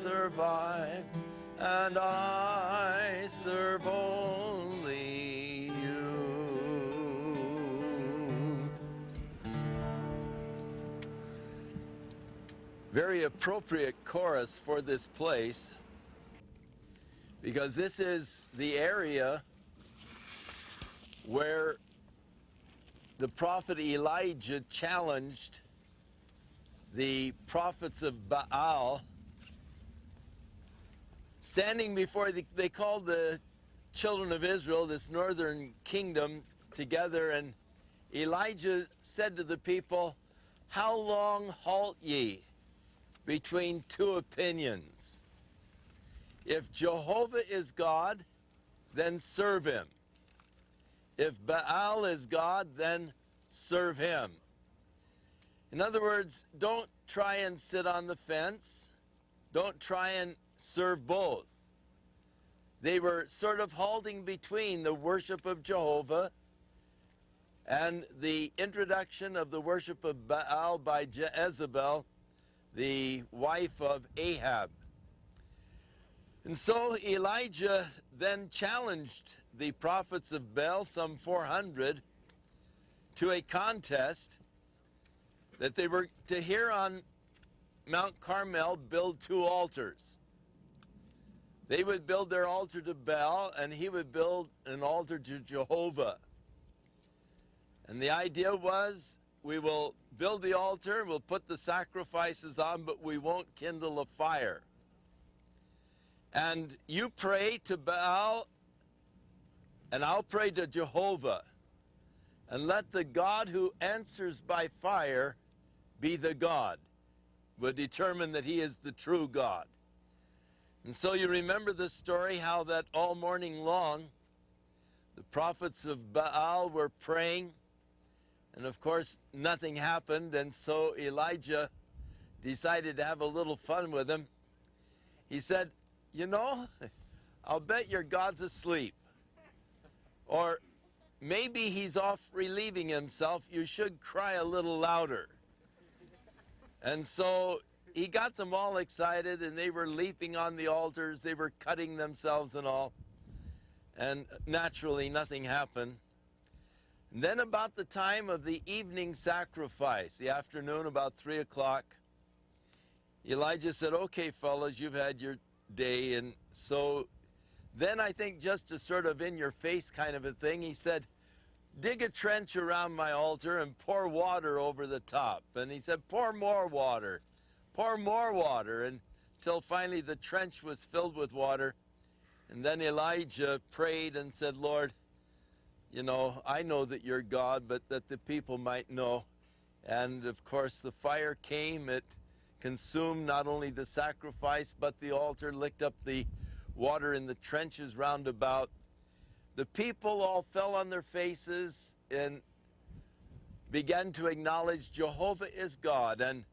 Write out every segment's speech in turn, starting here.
survive, and I serve only you. Very appropriate chorus for this place, because this is the area where the prophet Elijah challenged the prophets of Baal, standing before they called the children of Israel, this northern kingdom, together, and Elijah said to the people, "How long halt ye between two opinions? If Jehovah is God, then serve him. If Baal is God, then serve him." In other words, don't try and sit on the fence. Don't try and serve both. They were sort of halting between the worship of Jehovah and the introduction of the worship of Baal by Jezebel, the wife of Ahab. And so Elijah then challenged the prophets of Baal, some 400, to a contest that they were to here on Mount Carmel build two altars. They would build their altar to Baal, and he would build an altar to Jehovah. And the idea was, we will build the altar, we'll put the sacrifices on, but we won't kindle a fire. And you pray to Baal, and I'll pray to Jehovah. And let the God who answers by fire be the God. We'll determine that he is the true God. And so you remember the story, how that all morning long, the prophets of Baal were praying, and of course nothing happened, and so Elijah decided to have a little fun with him. He said, "You know, I'll bet your God's asleep. Or maybe he's off relieving himself. You should cry a little louder." And so he got them all excited, and they were leaping on the altars. They were cutting themselves and all. And naturally, nothing happened. And then about the time of the evening sacrifice, the afternoon, about 3 o'clock, Elijah said, "Okay, fellas, you've had your day." And so then I think just a sort of in-your-face kind of a thing, he said, "Dig a trench around my altar and pour water over the top." And he said, "Pour more water, pour more water," until finally the trench was filled with water. And then Elijah prayed and said, "Lord, you know, I know that you're God, but that the people might know." And of course the fire came. It consumed not only the sacrifice, but the altar, licked up the water in the trenches round about. The people all fell on their faces and began to acknowledge Jehovah is God. And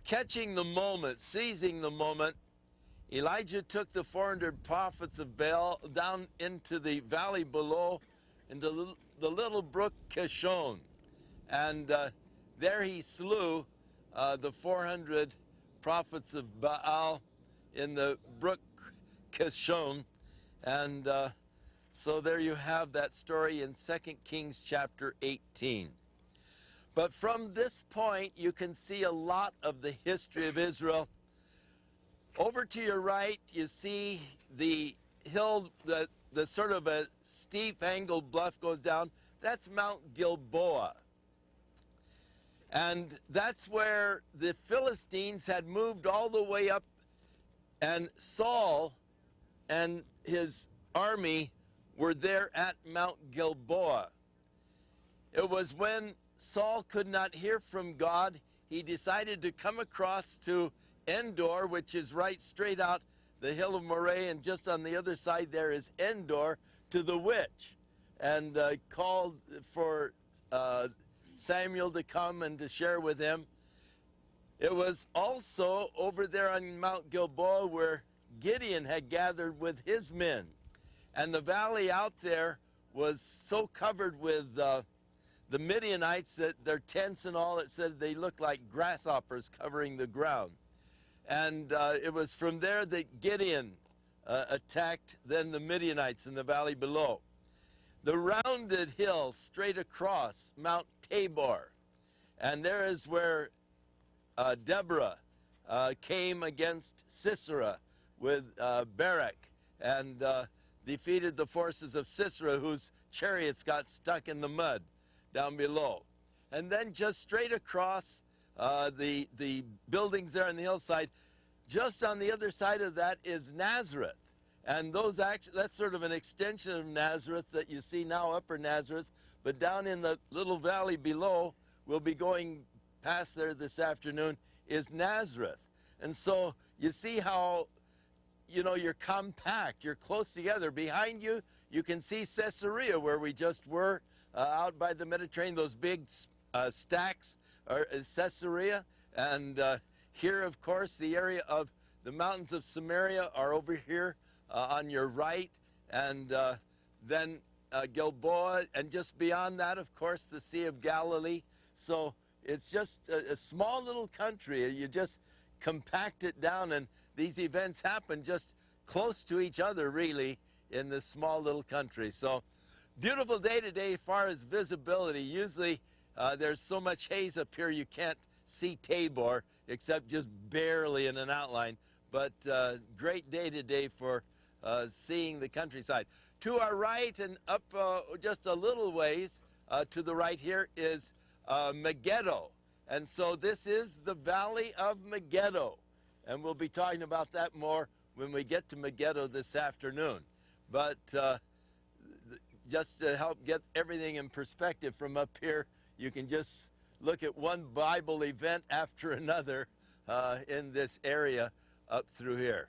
catching the moment, seizing the moment, Elijah took the 400 prophets of Baal down into the valley below, into the little brook Kishon. And there he slew the 400 prophets of Baal in the brook Kishon. And so there you have that story in 2 Kings chapter 18. But from this point, you can see a lot of the history of Israel. Over to your right, you see the hill, the sort of a steep angled bluff goes down. That's Mount Gilboa. And that's where the Philistines had moved all the way up, and Saul and his army were there at Mount Gilboa. It was when Saul could not hear from God, he decided to come across to Endor, which is right straight out the hill of Moreh, and just on the other side there is Endor, to the witch, and called for Samuel to come and to share with him. It was also over there on Mount Gilboa where Gideon had gathered with his men. And the valley out there was so covered with the Midianites that their tents and all, it said they looked like grasshoppers covering the ground. And it was from there that Gideon attacked then the Midianites in the valley below. The rounded hill straight across Mount Tabor. And there is where Deborah came against Sisera with Barak and defeated the forces of Sisera, whose chariots got stuck in the mud down below. And then just straight across the buildings there on the hillside, just on the other side of that is Nazareth. And that's sort of an extension of Nazareth that you see now, Upper Nazareth. But down in the little valley below, we'll be going past there this afternoon, is Nazareth. And so you see how, you're compact, you're close together. Behind you, you can see Caesarea, where we just were, out by the Mediterranean. Those big stacks are Caesarea. And here, of course, the area of the mountains of Samaria are over here on your right. And then Gilboa, and just beyond that, of course, the Sea of Galilee. So it's just a small little country. You just compact it down, and these events happen just close to each other, really, in this small little country. So beautiful day today as far as visibility. Usually there's so much haze up here you can't see Tabor except just barely in an outline. But great day today for seeing the countryside. To our right and up just a little ways to the right here is Megiddo. And so this is the Valley of Megiddo. And we'll be talking about that more when we get to Megiddo this afternoon. But just to help get everything in perspective from up here, you can just look at one Bible event after another in this area up through here.